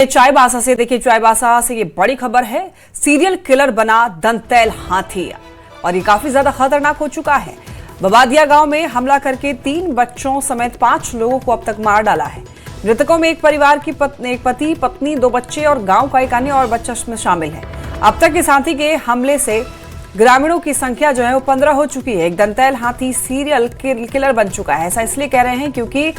चाईबासा से देखिए, चाईबासा से ये बड़ी खबर है। सीरियल किलर बना दंतैल हाथी और ये काफी ज्यादा खतरनाक हो चुका है। बबादिया गांव में हमला करके 3 बच्चों समेत 5 लोगों को अब तक मार डाला है। मृतकों में एक परिवार की एक पति, पत्नी, 2 बच्चे और गांव का एक अन्य और बच्चा इसमें शामिल है। अब तक इस हाथी के हमले से ग्रामीणों की संख्या जो है वो 15 हो चुकी है। एक दंतैल हाथी सीरियल किलर बन चुका है। ऐसा इसलिए कह रहे हैं क्योंकि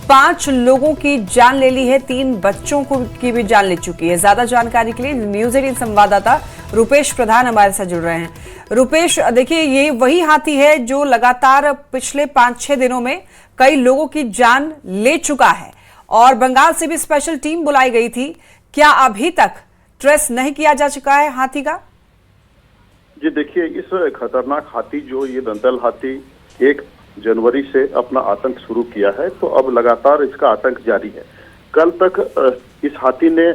5 लोगों की जान ले ली है, 3 बच्चों की भी जान ले चुकी है। ज्यादा जानकारी के लिए न्यूज 18 संवाददाता रुपेश प्रधान हमारे साथ जुड़ रहे हैं। रुपेश, देखिए, ये वही हाथी है जो लगातार पिछले 5-6 दिनों में कई लोगों की जान ले चुका है और बंगाल से भी स्पेशल टीम बुलाई गई थी। क्या अभी तक ट्रेस नहीं किया जा चुका है हाथी का? जी देखिए, इस खतरनाक हाथी जो ये दंतैल हाथी 1 जनवरी से अपना आतंक शुरू किया है, तो अब लगातार इसका आतंक जारी है। कल तक इस हाथी ने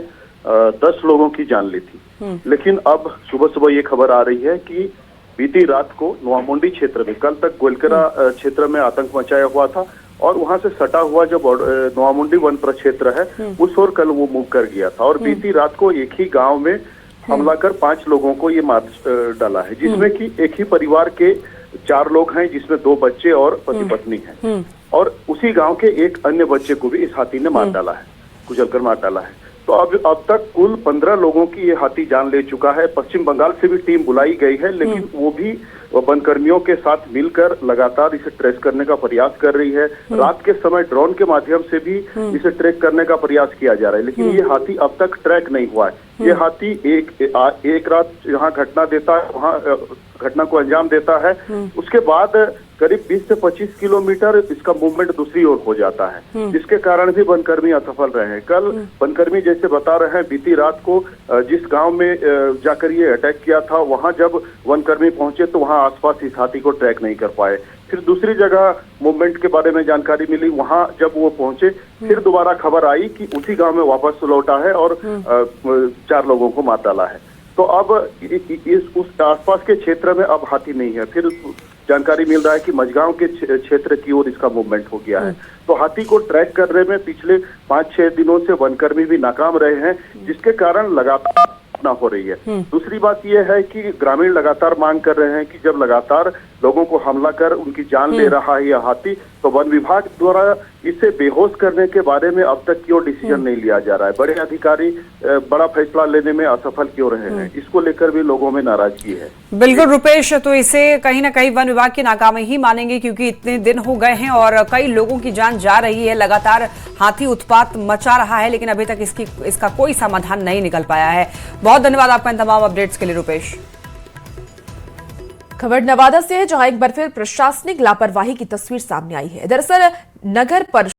10 लोगों की जान ली थी, लेकिन अब सुबह सुबह ये खबर आ रही है कि बीती रात को नोआमुंडी क्षेत्र में, कल तक गोलकरा क्षेत्र में आतंक मचाया हुआ था और वहां से सटा हुआ जो नोआमुंडी वन प्रक्षेत्र है उस ओर कल वो मूव कर गया था और बीती रात को एक ही गांव में हमला कर 5 लोगों को ये मार डाला है, जिसमें कि एक ही परिवार के 4 लोग हैं, जिसमें 2 बच्चे और पति पत्नी हैं और उसी गांव के एक अन्य बच्चे को भी इस हाथी ने मार डाला है, कुचलकर मार डाला है। तो अब तक कुल 15 लोगों की ये हाथी जान ले चुका है। पश्चिम बंगाल से भी टीम बुलाई गई है, लेकिन वो भी वनकर्मियों के साथ मिलकर लगातार इसे ट्रेस करने का प्रयास कर रही है। रात के समय ड्रोन के माध्यम से भी इसे ट्रैक करने का प्रयास किया जा रहा है, लेकिन ये हाथी अब तक ट्रैक नहीं हुआ है। ये हाथी एक रात जहाँ घटना देता है, वहाँ घटना को अंजाम देता है, उसके बाद करीब 20 से 25 किलोमीटर इसका मूवमेंट दूसरी ओर हो जाता है, जिसके कारण भी वनकर्मी असफल रहे हैं। कल वनकर्मी जैसे बता रहे हैं, बीती रात को जिस गांव में जाकर ये अटैक किया था, वहां जब वनकर्मी पहुंचे तो वहां आसपास इस हाथी को ट्रैक नहीं कर पाए। फिर दूसरी जगह मूवमेंट के बारे में जानकारी मिली, वहां जब वो पहुंचे फिर दोबारा खबर आई कि उसी गांव में वापस लौटा है और 4 लोगों को मार डाला है। तो अब उस आसपास के क्षेत्र में अब हाथी नहीं है। फिर जानकारी मिल रहा है कि मझगांव के क्षेत्र की ओर इसका मूवमेंट हो गया है। तो हाथी को ट्रैक करने में पिछले 5-6 दिनों से वनकर्मी भी नाकाम रहे हैं, जिसके कारण लगातार घटना हो रही है। दूसरी बात यह है कि ग्रामीण लगातार मांग कर रहे हैं कि जब लगातार लोगों को हमला कर उनकी जान ले रहा है यह हाथी, तो वन विभाग द्वारा इसे बेहोश करने के बारे में अब तक क्यों डिसीजन नहीं लिया जा रहा है। बड़े अधिकारी बड़ा फैसला लेने में असफल क्यों रहे हैं, इसको लेकर भी लोगों में नाराजगी है। बिल्कुल रुपेश, तो इसे कहीं ना कहीं वन विभाग की नाकामी ही मानेंगे, क्योंकि इतने दिन हो गए हैं और कई लोगों की जान जा रही है। लगातार हाथी उत्पात मचा रहा है, लेकिन अभी तक इसका कोई समाधान नहीं निकल पाया है। बहुत धन्यवाद आपका इन तमाम अपडेट्स के लिए रुपेश। खबर नवादा से है, जहां एक बार फिर प्रशासनिक लापरवाही की तस्वीर सामने आई है। दरअसल नगर परिषद